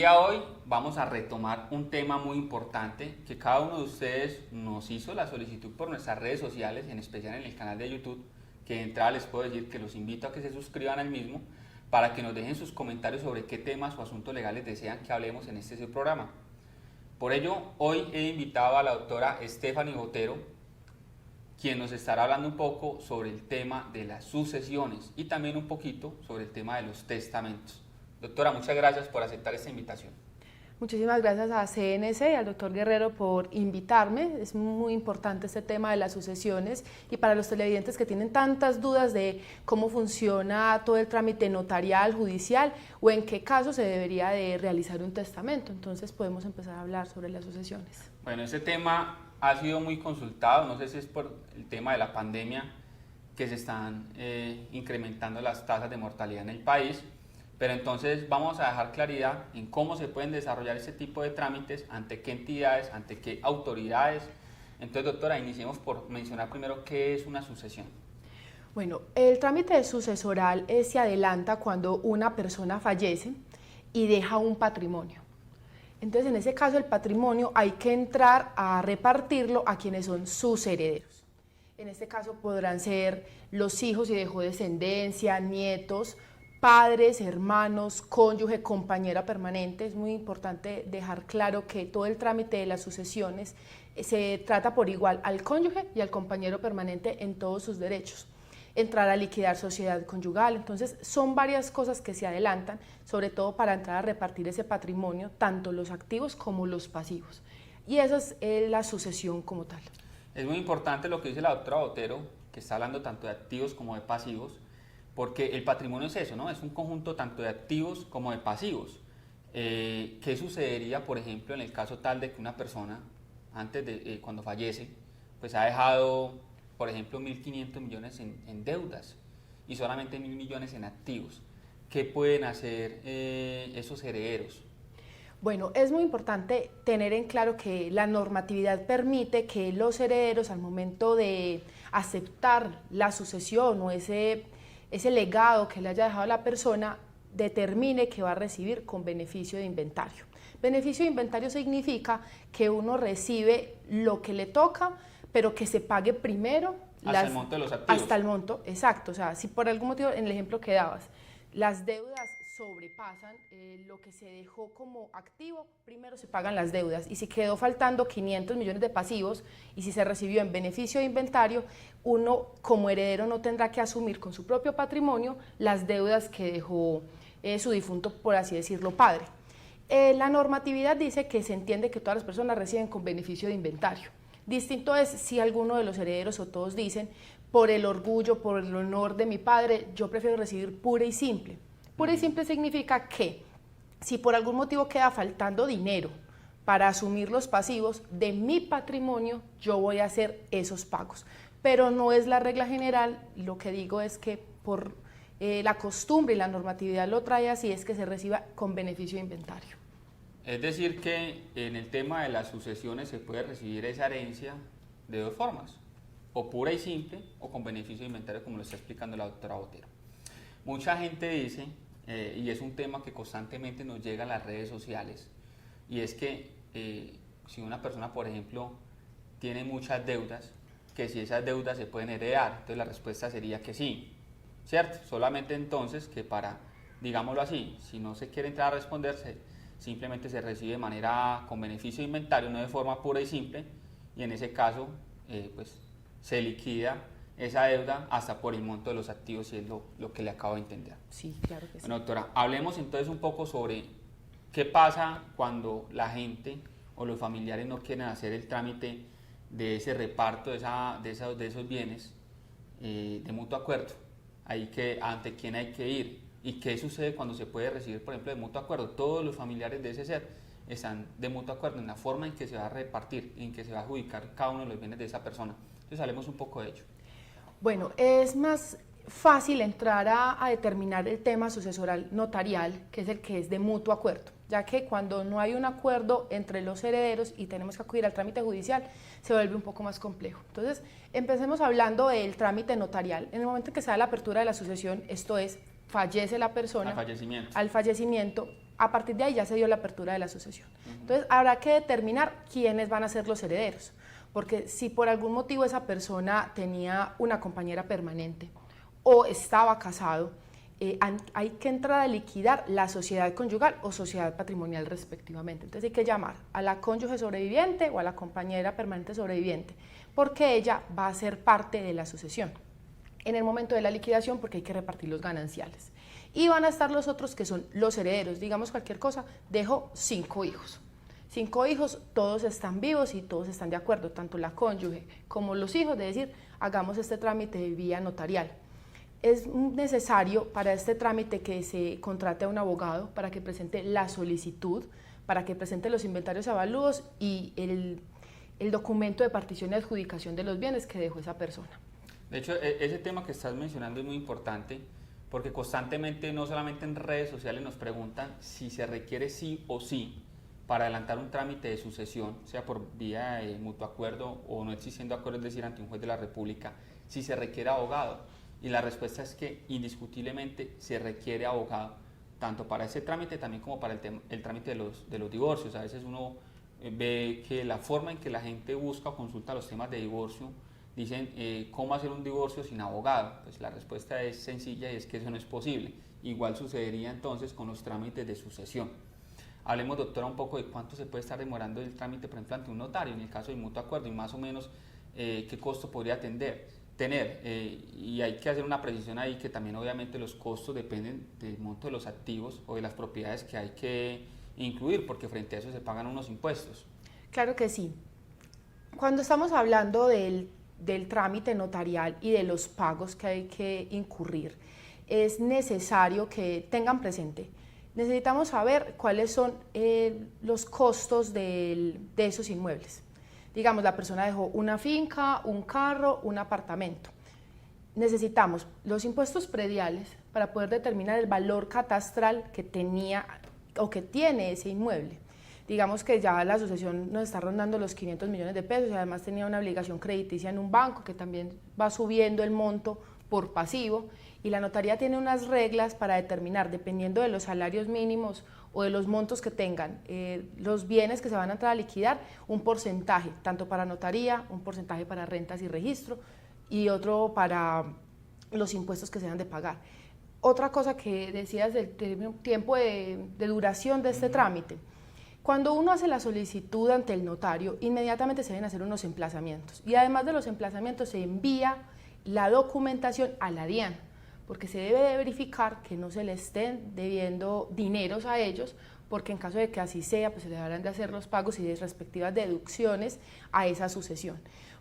día de hoy vamos a retomar un tema muy importante que cada uno de ustedes nos hizo la solicitud por nuestras redes sociales, en especial en el canal de YouTube, que de entrada les puedo decir que los invito a que se suscriban al mismo para que nos dejen sus comentarios sobre qué temas o asuntos legales desean que hablemos en este su programa. Por ello, hoy he invitado a la doctora Stephanie Botero, quien nos estará hablando un poco sobre el tema de las sucesiones y también un poquito sobre el tema de los testamentos. Doctora, muchas gracias por aceptar esta invitación. Muchísimas gracias a CNC y al doctor Guerrero por invitarme. Es muy importante este tema de las sucesiones y para los televidentes que tienen tantas dudas de cómo funciona todo el trámite notarial, judicial o en qué caso se debería de realizar un testamento. Entonces podemos empezar a hablar sobre las sucesiones. Bueno, este tema ha sido muy consultado, no sé si es por el tema de la pandemia que se están incrementando las tasas de mortalidad en el país. Pero entonces vamos a dejar claridad en cómo se pueden desarrollar este tipo de trámites, ante qué entidades, ante qué autoridades. Entonces, doctora, iniciemos por mencionar primero qué es una sucesión. Bueno, el trámite sucesoral se adelanta cuando una persona fallece y deja un patrimonio. Entonces, en ese caso, el patrimonio hay que entrar a repartirlo a quienes son sus herederos. En este caso podrán ser los hijos si dejó descendencia, nietos, padres, hermanos, cónyuge, compañera permanente. Es muy importante dejar claro que todo el trámite de las sucesiones se trata por igual al cónyuge y al compañero permanente en todos sus derechos. Entrar a liquidar sociedad conyugal, entonces son varias cosas que se adelantan, sobre todo para entrar a repartir ese patrimonio, tanto los activos como los pasivos. Y esa es la sucesión como tal. Es muy importante lo que dice la doctora Botero, que está hablando tanto de activos como de pasivos, porque el patrimonio es eso, ¿no? Es un conjunto tanto de activos como de pasivos. ¿Qué sucedería, por ejemplo, en el caso tal de que una persona, antes de cuando fallece, pues ha dejado, por ejemplo, 1.500 millones en deudas y solamente 1.000 millones en activos? ¿Qué pueden hacer esos herederos? Bueno, es muy importante tener en claro que la normatividad permite que los herederos, al momento de aceptar la sucesión o ese legado que le haya dejado a la persona, determine que va a recibir con beneficio de inventario. Beneficio de inventario significa que uno recibe lo que le toca, pero que se pague primero. Hasta el monto de los activos. Hasta el monto, exacto. O sea, si por algún motivo, en el ejemplo que dabas, las deudas sobrepasan lo que se dejó como activo, primero se pagan las deudas, y si quedó faltando 500 millones de pasivos y si se recibió en beneficio de inventario, uno como heredero no tendrá que asumir con su propio patrimonio las deudas que dejó su difunto, por así decirlo, padre. La normatividad dice que se entiende que todas las personas reciben con beneficio de inventario. Distinto es si alguno de los herederos o todos dicen, por el orgullo, por el honor de mi padre, yo prefiero recibir pura y simple. Pura y simple significa que si por algún motivo queda faltando dinero para asumir los pasivos de mi patrimonio, yo voy a hacer esos pagos. Pero no es la regla general, lo que digo es que por la costumbre y la normatividad lo trae así, es que se reciba con beneficio de inventario. Es decir que en el tema de las sucesiones se puede recibir esa herencia de dos formas, o pura y simple o con beneficio de inventario, como lo está explicando la doctora Botero. Mucha gente dice, y es un tema que constantemente nos llega a las redes sociales, y es que si una persona, por ejemplo, tiene muchas deudas, que si esas deudas se pueden heredar. Entonces la respuesta sería que sí, ¿cierto? Solamente entonces que para, digámoslo así, si no se quiere entrar a responderse, simplemente se recibe de manera con beneficio de inventario, no de forma pura y simple, y en ese caso pues se liquida esa deuda hasta por el monto de los activos, si es lo que le acabo de entender. Sí, claro que sí. Bueno, doctora, hablemos entonces un poco sobre qué pasa cuando la gente o los familiares no quieren hacer el trámite de ese reparto de esos bienes de mutuo acuerdo. ¿Ante quién hay que ir? ¿Y qué sucede cuando se puede recibir, por ejemplo, de mutuo acuerdo? Todos los familiares de ese ser están de mutuo acuerdo en la forma en que se va a repartir, en que se va a adjudicar cada uno de los bienes de esa persona. Entonces hablemos un poco de ello. Bueno, es más fácil entrar a determinar el tema sucesoral notarial, que es el que es de mutuo acuerdo, ya que cuando no hay un acuerdo entre los herederos y tenemos que acudir al trámite judicial, se vuelve un poco más complejo. Entonces, empecemos hablando del trámite notarial. En el momento en que se da la apertura de la sucesión, esto es, fallece la persona, Al fallecimiento. al fallecimiento, A partir de ahí ya se dio la apertura de la sucesión. Entonces habrá que determinar quiénes van a ser los herederos, porque si por algún motivo esa persona tenía una compañera permanente o estaba casado, hay que entrar a liquidar la sociedad conyugal o sociedad patrimonial respectivamente. Entonces hay que llamar a la cónyuge sobreviviente o a la compañera permanente sobreviviente, porque ella va a ser parte de la sucesión en el momento de la liquidación, porque hay que repartir los gananciales. Y van a estar los otros que son los herederos. Digamos cualquier cosa, dejo 5 hijos. 5 hijos, todos están vivos y todos están de acuerdo, tanto la cónyuge como los hijos, de decir, hagamos este trámite de vía notarial. Es necesario para este trámite que se contrate a un abogado para que presente la solicitud, para que presente los inventarios avalúos y el documento de partición y adjudicación de los bienes que dejó esa persona. De hecho, ese tema que estás mencionando es muy importante porque constantemente, no solamente en redes sociales, nos preguntan si se requiere sí o sí para adelantar un trámite de sucesión, sea por vía mutuo acuerdo o no existiendo acuerdo, es decir, ante un juez de la República, si se requiere abogado. Y la respuesta es que indiscutiblemente se requiere abogado, tanto para ese trámite también como para el trámite de los divorcios. A veces uno ve que la forma en que la gente busca o consulta los temas de divorcio, dicen, ¿cómo hacer un divorcio sin abogado? Pues la respuesta es sencilla y es que eso no es posible. Igual sucedería entonces con los trámites de sucesión. Hablemos, doctora, un poco de cuánto se puede estar demorando el trámite, por ejemplo, ante un notario, en el caso de mutuo acuerdo, y más o menos qué costo podría tener. Y hay que hacer una precisión ahí que también obviamente los costos dependen del monto de los activos o de las propiedades que hay que incluir, porque frente a eso se pagan unos impuestos. Claro que sí. Cuando estamos hablando del trámite notarial y de los pagos que hay que incurrir, es necesario que tengan presente, necesitamos saber cuáles son los costos de esos inmuebles. Digamos, la persona dejó una finca, un carro, un apartamento. Necesitamos los impuestos prediales para poder determinar el valor catastral que tenía o que tiene ese inmueble. Digamos que ya la asociación nos está rondando los 500 millones de pesos y además tenía una obligación crediticia en un banco que también va subiendo el monto por pasivo, y la notaría tiene unas reglas para determinar, dependiendo de los salarios mínimos o de los montos que tengan los bienes que se van a entrar a liquidar, un porcentaje, tanto para notaría, un porcentaje para rentas y registro y otro para los impuestos que se han de pagar. Otra cosa que decías del tiempo de duración de este trámite. Cuando uno hace la solicitud ante el notario, inmediatamente se deben hacer unos emplazamientos, y además de los emplazamientos se envía la documentación a la DIAN, porque se debe de verificar que no se le estén debiendo dineros a ellos, porque en caso de que así sea, pues se deberán de hacer los pagos y de respectivas deducciones a esa sucesión.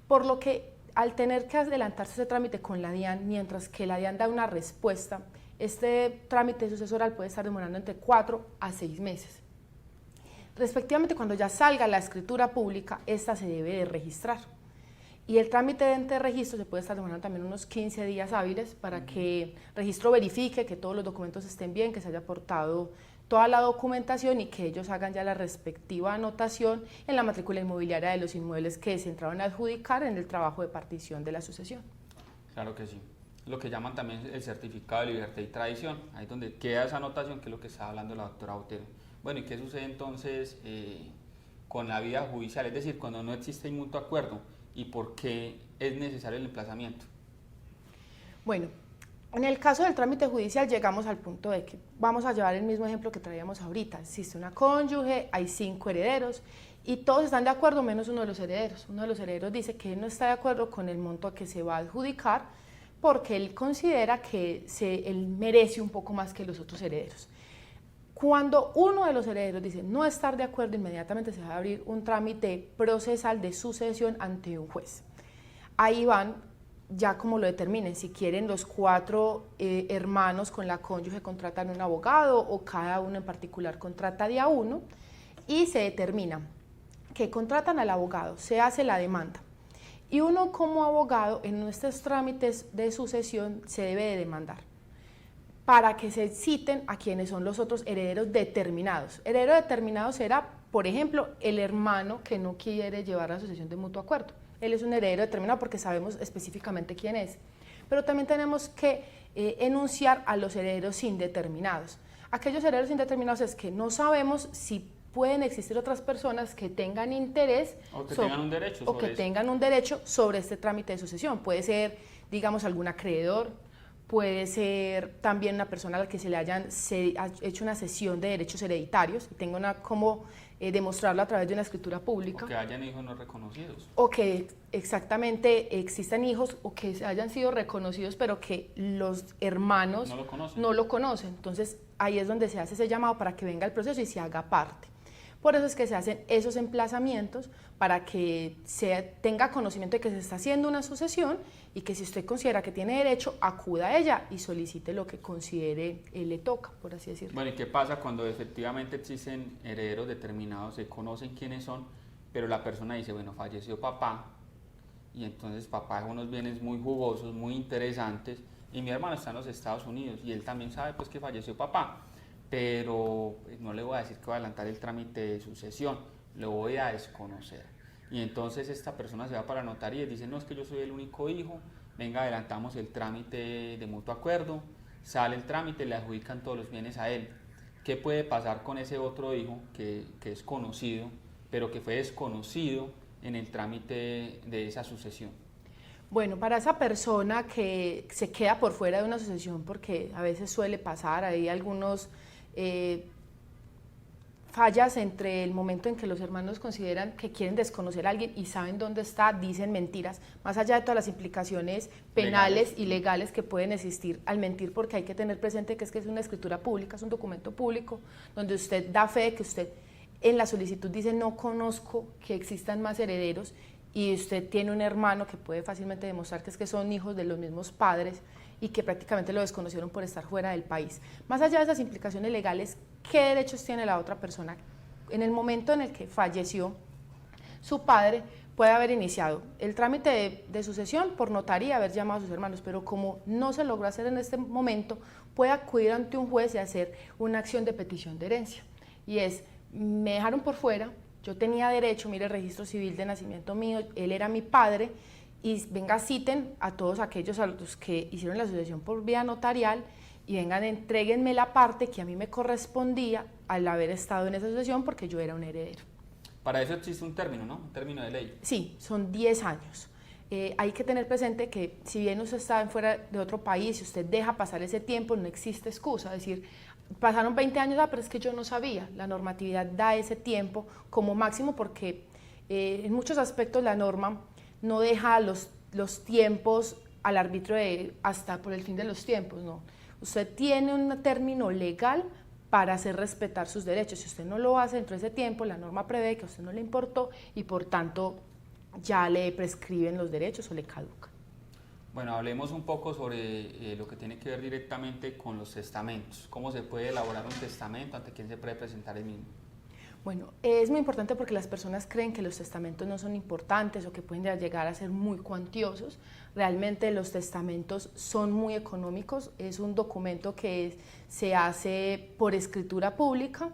Por lo que al tener que adelantarse ese trámite con la DIAN, mientras que la DIAN da una respuesta, este trámite sucesoral puede estar demorando entre 4 a 6 meses. Respectivamente, cuando ya salga la escritura pública, esta se debe de registrar. Y el trámite de ente de registro se puede estar demorando también unos 15 días hábiles para que registro verifique que todos los documentos estén bien, que se haya aportado toda la documentación y que ellos hagan ya la respectiva anotación en la matrícula inmobiliaria de los inmuebles que se entraron a adjudicar en el trabajo de partición de la sucesión. Claro que sí. Lo que llaman también el certificado de libertad y tradición, ahí es donde queda esa anotación, que es lo que está hablando la doctora Botero. Bueno, ¿y qué sucede entonces con la vía judicial? Es decir, cuando no existe un mutuo acuerdo, ¿y por qué es necesario el emplazamiento? Bueno, en el caso del trámite judicial llegamos al punto de que vamos a llevar el mismo ejemplo que traíamos ahorita. Existe una cónyuge, hay 5 herederos y todos están de acuerdo menos uno de los herederos. Uno de los herederos dice que él no está de acuerdo con el monto a que se va a adjudicar porque él considera que él merece un poco más que los otros herederos. Cuando uno de los herederos dice no estar de acuerdo, inmediatamente se va a abrir un trámite procesal de sucesión ante un juez. Ahí van, ya como lo determinen, si quieren los 4 hermanos con la cónyuge contratan un abogado o cada uno en particular contrata de a uno, y se determina que contratan al abogado, se hace la demanda. Y uno como abogado en estos trámites de sucesión se debe de demandar para que se citen a quienes son los otros herederos determinados. Heredero determinado será, por ejemplo, el hermano que no quiere llevar la sucesión de mutuo acuerdo. Él es un heredero determinado porque sabemos específicamente quién es. Pero también tenemos que enunciar a los herederos indeterminados. Aquellos herederos indeterminados es que no sabemos si pueden existir otras personas que tengan interés o que tengan un derecho o sobre que eso. tengan un derecho sobre este trámite de sucesión. Puede ser, digamos, algún acreedor, puede ser también una persona a la que se le hayan hecho una cesión de derechos hereditarios y tenga cómo demostrarlo a través de una escritura pública. O que hayan hijos no reconocidos. O que exactamente existan hijos o que hayan sido reconocidos pero que los hermanos no lo conocen. Entonces ahí es donde se hace ese llamado para que venga el proceso y se haga parte. Por eso es que se hacen esos emplazamientos para que se tenga conocimiento de que se está haciendo una sucesión y que si usted considera que tiene derecho, acuda a ella y solicite lo que considere le toca, por así decirlo. Bueno, ¿y qué pasa cuando efectivamente existen herederos determinados, se conocen quiénes son, pero la persona dice, bueno, falleció papá, y entonces papá dejó unos bienes muy jugosos, muy interesantes, y mi hermano está en los Estados Unidos, y él también sabe pues que falleció papá, pero no le voy a decir que voy a adelantar el trámite de sucesión, lo voy a desconocer. Y entonces esta persona se va para la notaría y dice, no, es que yo soy el único hijo, venga, adelantamos el trámite de mutuo acuerdo, sale el trámite, le adjudican todos los bienes a él. ¿Qué puede pasar con ese otro hijo que es conocido, pero que fue desconocido en el trámite de esa sucesión? Bueno, para esa persona que se queda por fuera de una sucesión, porque a veces suele pasar, hay algunos fallas entre el momento en que los hermanos consideran que quieren desconocer a alguien y saben dónde está, dicen mentiras, más allá de todas las implicaciones penales y legales que pueden existir al mentir, porque hay que tener presente que es una escritura pública, es un documento público, donde usted da fe de que usted en la solicitud dice no conozco que existan más herederos y usted tiene un hermano que puede fácilmente demostrar que son hijos de los mismos padres y que prácticamente lo desconocieron por estar fuera del país. Más allá de esas implicaciones legales, ¿qué derechos tiene la otra persona? En el momento en el que falleció su padre, puede haber iniciado el trámite de sucesión por notaría, haber llamado a sus hermanos, pero como no se logró hacer en este momento, puede acudir ante un juez y hacer una acción de petición de herencia. Y es, me dejaron por fuera, yo tenía derecho, mire el registro civil de nacimiento mío, él era mi padre, y venga, citen a todos aquellos a los que hicieron la sucesión por vía notarial y vengan, entréguenme la parte que a mí me correspondía al haber estado en esa sucesión porque yo era un heredero. Para eso existe un término, ¿no? Un término de ley. Sí, son 10 años. Hay que tener presente que si bien usted está fuera de otro país, si usted deja pasar ese tiempo, no existe excusa. Es decir, pasaron 20 años, pero es que yo no sabía. La normatividad da ese tiempo como máximo porque en muchos aspectos la norma no deja los tiempos al arbitrio hasta por el fin de los tiempos, no. Usted tiene un término legal para hacer respetar sus derechos. Si usted no lo hace dentro de ese tiempo, la norma prevé que a usted no le importó y por tanto ya le prescriben los derechos o le caducan. Bueno, hablemos un poco sobre lo que tiene que ver directamente con los testamentos. ¿Cómo se puede elaborar un testamento? ¿Ante quién se puede presentar el mismo? Bueno, es muy importante porque las personas creen que los testamentos no son importantes o que pueden llegar a ser muy cuantiosos. Realmente los testamentos son muy económicos, es un documento que se hace por escritura pública,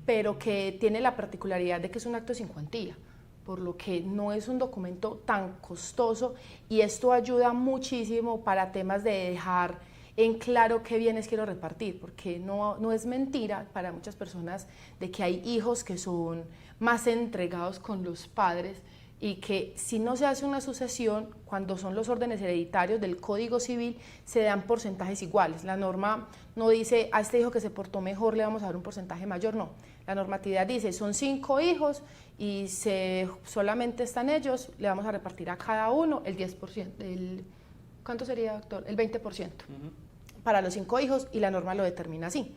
pero que tiene la particularidad de que es un acto sin cuantía, por lo que no es un documento tan costoso y esto ayuda muchísimo para temas de dejar en claro qué bienes quiero repartir, porque no es mentira para muchas personas de que hay hijos que son más entregados con los padres y que si no se hace una sucesión, cuando son los órdenes hereditarios del Código Civil, se dan porcentajes iguales. La norma no dice a este hijo que se portó mejor le vamos a dar un porcentaje mayor, no. La normatividad dice son 5 hijos y solamente están ellos, le vamos a repartir a cada uno el 10%. ¿Cuánto sería, doctor? El 20%. Para los 5 hijos y la norma lo determina así.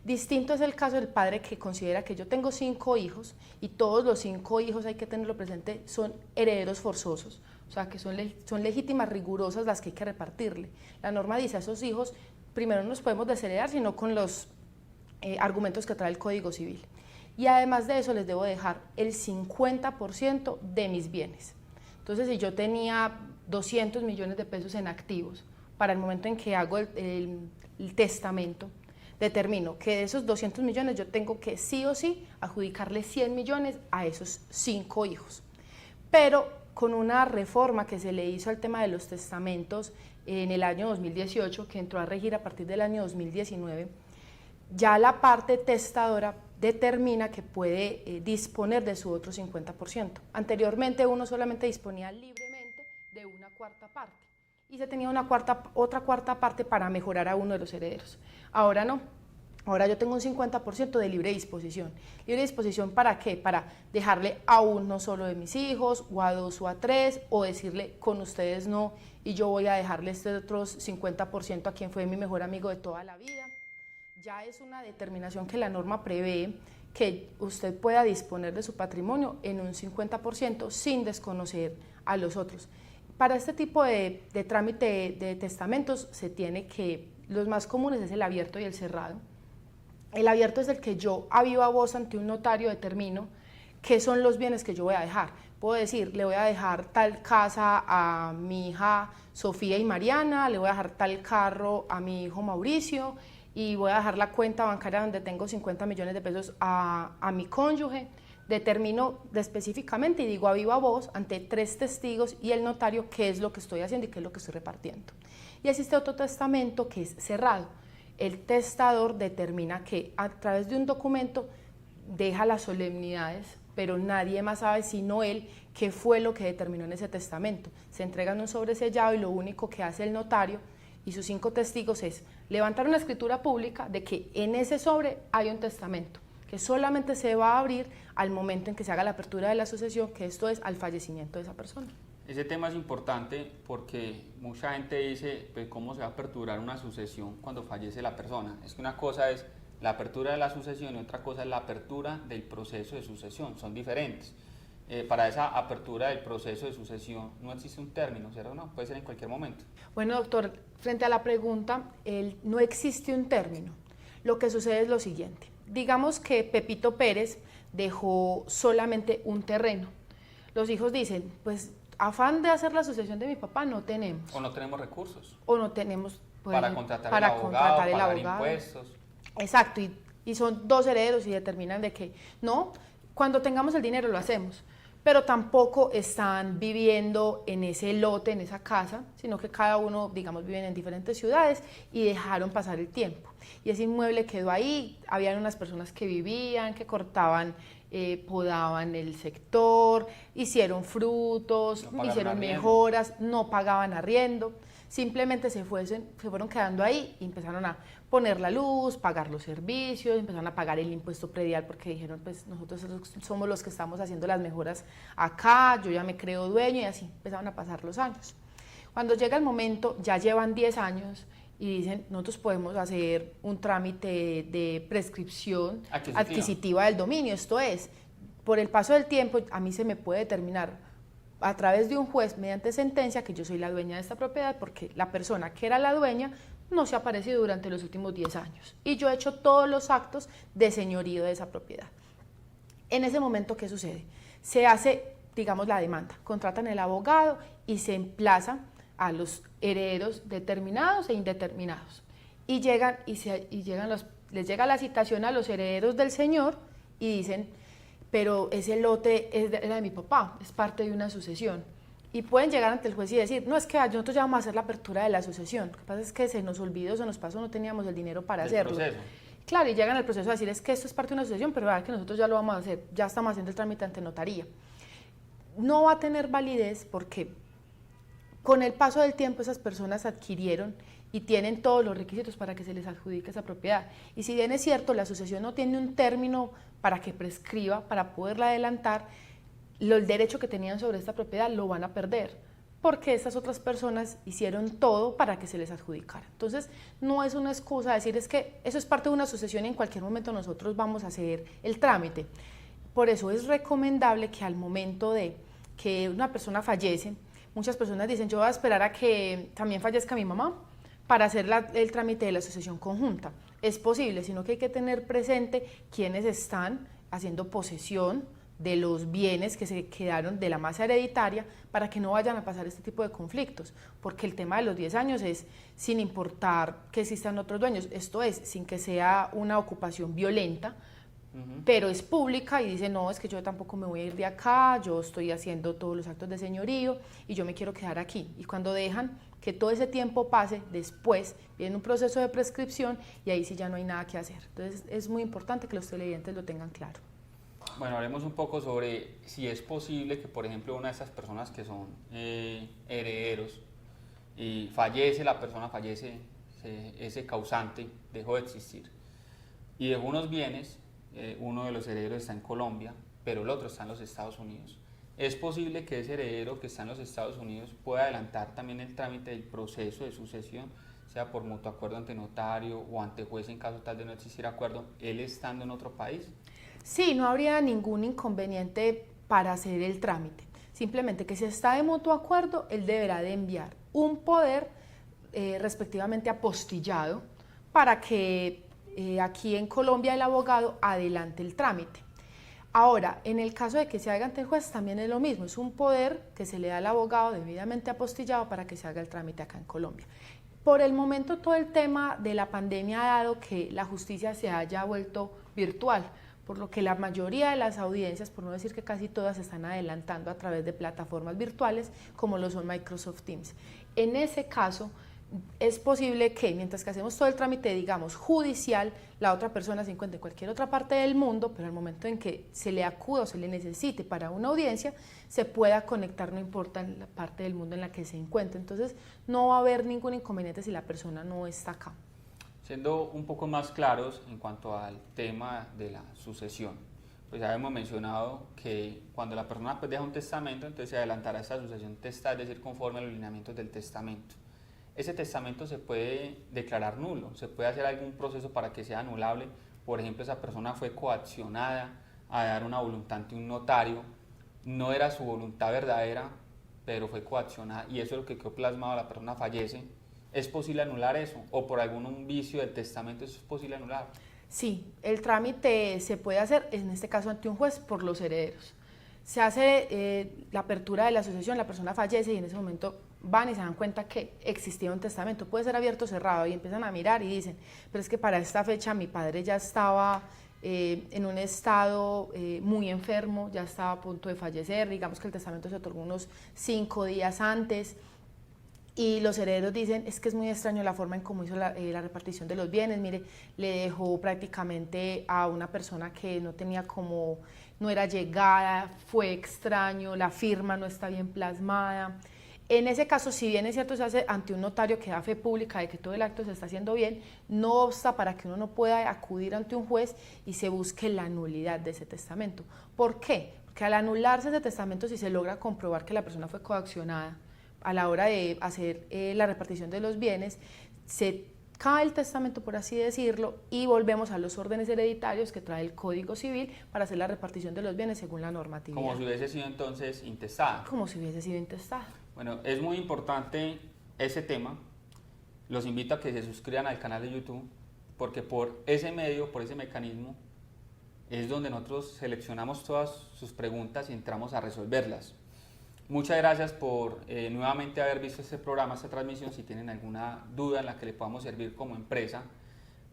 Distinto es el caso del padre que considera que yo tengo 5 hijos y todos los 5 hijos, hay que tenerlo presente, son herederos forzosos, o sea que son legítimas, rigurosas las que hay que repartirle. La norma dice a esos hijos, primero no los podemos desheredar, sino con los argumentos que trae el Código Civil. Y además de eso les debo dejar el 50% de mis bienes. Entonces si yo tenía 200 millones de pesos en activos, para el momento en que hago el testamento, determino que de esos 200 millones yo tengo que sí o sí adjudicarle 100 millones a esos 5 hijos. Pero con una reforma que se le hizo al tema de los testamentos en el año 2018, que entró a regir a partir del año 2019, ya la parte testadora determina que puede disponer de su otro 50%. Anteriormente uno solamente disponía libremente de una cuarta parte y se tenía otra cuarta parte para mejorar a uno de los herederos. Ahora no. Ahora yo tengo un 50% de libre disposición. ¿Libre disposición para qué? Para dejarle a uno solo de mis hijos, o a 2 o a 3, o decirle con ustedes no, y yo voy a dejarle este otro 50% a quien fue mi mejor amigo de toda la vida. Ya es una determinación que la norma prevé que usted pueda disponer de su patrimonio en un 50% sin desconocer a los otros. Para este tipo de trámite de testamentos se tiene que, los más comunes es el abierto y el cerrado. El abierto es el que yo a viva voz ante un notario determino qué son los bienes que yo voy a dejar. Puedo decir, le voy a dejar tal casa a mi hija Sofía y Mariana, le voy a dejar tal carro a mi hijo Mauricio y voy a dejar la cuenta bancaria donde tengo 50 millones de pesos a mi cónyuge. Determino específicamente y digo a viva voz ante 3 testigos y el notario qué es lo que estoy haciendo y qué es lo que estoy repartiendo. Y existe otro testamento que es cerrado. El testador determina que a través de un documento deja las solemnidades, pero nadie más sabe sino él qué fue lo que determinó en ese testamento. Se entrega en un sobresellado y lo único que hace el notario y sus 5 testigos es levantar una escritura pública de que en ese sobre hay un testamento, que solamente se va a abrir al momento en que se haga la apertura de la sucesión, que esto es al fallecimiento de esa persona. Ese tema es importante porque mucha gente dice, pues, ¿cómo se va a aperturar una sucesión cuando fallece la persona? Es que una cosa es la apertura de la sucesión y otra cosa es la apertura del proceso de sucesión, son diferentes. Para esa apertura del proceso de sucesión no existe un término, ¿cierto o no? Puede ser en cualquier momento. Bueno, doctor, frente a la pregunta, no existe un término. Lo que sucede es lo siguiente. Digamos que Pepito Pérez dejó solamente un terreno. Los hijos dicen, pues afán de hacer la sucesión de mi papá no tenemos. O no tenemos recursos. O no tenemos para contratar el abogado, pagar impuestos. Exacto, y son 2 herederos y determinan de que no, cuando tengamos el dinero lo hacemos, pero tampoco están viviendo en ese lote, en esa casa, sino que cada uno, digamos, viven en diferentes ciudades y dejaron pasar el tiempo. Y ese inmueble quedó ahí, habían unas personas que vivían, que cortaban, podaban el sector, hicieron frutos, hicieron mejoras, no pagaban arriendo, simplemente se fueron quedando ahí y empezaron a poner la luz, pagar los servicios, empezaron a pagar el impuesto predial porque dijeron, pues nosotros somos los que estamos haciendo las mejoras acá, yo ya me creo dueño y así empezaron a pasar los años. Cuando llega el momento, ya llevan 10 años y dicen, nosotros podemos hacer un trámite de prescripción adquisitiva del dominio, esto es, por el paso del tiempo a mí se me puede determinar a través de un juez mediante sentencia que yo soy la dueña de esta propiedad porque la persona que era la dueña no se ha aparecido durante los últimos 10 años y yo he hecho todos los actos de señorío de esa propiedad. En ese momento, ¿qué sucede? Se hace, digamos, la demanda, contratan el abogado y se emplaza a los herederos determinados e indeterminados y les llega la citación a los herederos del señor y dicen, pero ese lote era de mi papá, es parte de una sucesión. Y pueden llegar ante el juez y decir, no, es que nosotros ya vamos a hacer la apertura de la sucesión. Lo que pasa es que se nos olvidó, se nos pasó, no teníamos el dinero para hacerlo. Proceso. Claro, y llegan al proceso a decir, es que esto es parte de una sucesión, pero verdad que nosotros ya lo vamos a hacer, ya estamos haciendo el trámite ante notaría. No va a tener validez porque con el paso del tiempo esas personas adquirieron y tienen todos los requisitos para que se les adjudique esa propiedad. Y si bien es cierto, la sucesión no tiene un término para que prescriba, para poderla adelantar, el derecho que tenían sobre esta propiedad lo van a perder, porque estas otras personas hicieron todo para que se les adjudicara. Entonces, no es una excusa decir, es que eso es parte de una sucesión y en cualquier momento nosotros vamos a hacer el trámite. Por eso es recomendable que al momento de que una persona fallece, muchas personas dicen, yo voy a esperar a que también fallezca mi mamá para hacer el trámite de la sucesión conjunta. Es posible, sino que hay que tener presente quiénes están haciendo posesión de los bienes que se quedaron de la masa hereditaria para que no vayan a pasar este tipo de conflictos, porque el tema de los 10 años es sin importar que existan otros dueños, esto es, sin que sea una ocupación violenta, pero es pública y dice, no, es que yo tampoco me voy a ir de acá, yo estoy haciendo todos los actos de señorío y yo me quiero quedar aquí. Y cuando dejan que todo ese tiempo pase, después viene un proceso de prescripción y ahí sí ya no hay nada que hacer. Entonces es muy importante que los televidentes lo tengan claro. Bueno, hablemos un poco sobre si es posible que, por ejemplo, una de esas personas que son herederos y fallece, la persona fallece, ese causante dejó de existir y dejó unos bienes, uno de los herederos está en Colombia, pero el otro está en los Estados Unidos. ¿Es posible que ese heredero que está en los Estados Unidos pueda adelantar también el trámite del proceso de sucesión, sea por mutuo acuerdo ante notario o ante juez en caso tal de no existir acuerdo, él estando en otro país? Sí, no habría ningún inconveniente para hacer el trámite. Simplemente que si está de mutuo acuerdo, él deberá de enviar un poder respectivamente apostillado para que aquí en Colombia el abogado adelante el trámite. Ahora, en el caso de que se haga ante el juez también es lo mismo, es un poder que se le da al abogado debidamente apostillado para que se haga el trámite acá en Colombia. Por el momento todo el tema de la pandemia ha dado que la justicia se haya vuelto virtual, por lo que la mayoría de las audiencias, por no decir que casi todas, se están adelantando a través de plataformas virtuales como lo son Microsoft Teams. En ese caso, es posible que mientras que hacemos todo el trámite, digamos, judicial, la otra persona se encuentre en cualquier otra parte del mundo, pero al momento en que se le acuda o se le necesite para una audiencia, se pueda conectar, no importa en la parte del mundo en la que se encuentre. Entonces, no va a haber ningún inconveniente si la persona no está acá. Siendo un poco más claros en cuanto al tema de la sucesión, pues ya hemos mencionado que cuando la persona pues deja un testamento, entonces se adelantará esta sucesión testada, es decir, conforme a los lineamientos del testamento. Ese testamento se puede declarar nulo, se puede hacer algún proceso para que sea anulable. Por ejemplo, esa persona fue coaccionada a dar una voluntad ante un notario, no era su voluntad verdadera, pero fue coaccionada y eso es lo que quedó plasmado, la persona fallece. ¿Es posible anular eso? ¿O por algún vicio del testamento eso es posible anular? Sí, el trámite se puede hacer, en este caso ante un juez, por los herederos. Se hace la apertura de la sucesión, la persona fallece y en ese momento van y se dan cuenta que existía un testamento, puede ser abierto o cerrado, y empiezan a mirar y dicen, pero es que para esta fecha mi padre ya estaba en un estado muy enfermo, ya estaba a punto de fallecer, digamos que el testamento se otorgó unos 5 días antes, y los herederos dicen, es que es muy extraño la forma en cómo hizo la repartición de los bienes, mire, le dejó prácticamente a una persona que no tenía como, no era llegada, fue extraño, la firma no está bien plasmada. En ese caso, si bien es cierto, se hace ante un notario que da fe pública de que todo el acto se está haciendo bien, no obsta para que uno no pueda acudir ante un juez y se busque la nulidad de ese testamento. ¿Por qué? Porque al anularse ese testamento, si se logra comprobar que la persona fue coaccionada a la hora de hacer la repartición de los bienes, se cae el testamento, por así decirlo, y volvemos a los órdenes hereditarios que trae el Código Civil para hacer la repartición de los bienes según la normatividad. Como si hubiese sido entonces intestada. Como si hubiese sido intestada. Bueno, es muy importante ese tema. Los invito a que se suscriban al canal de YouTube, porque por ese medio, por ese mecanismo, es donde nosotros seleccionamos todas sus preguntas y entramos a resolverlas. Muchas gracias por nuevamente haber visto este programa, esta transmisión. Si tienen alguna duda en la que le podamos servir como empresa,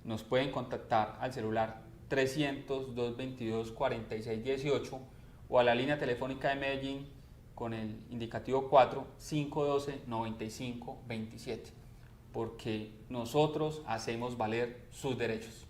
nos pueden contactar al celular 300-222-4618 o a la línea telefónica de Medellín con el indicativo 4-512-9527, porque nosotros hacemos valer sus derechos.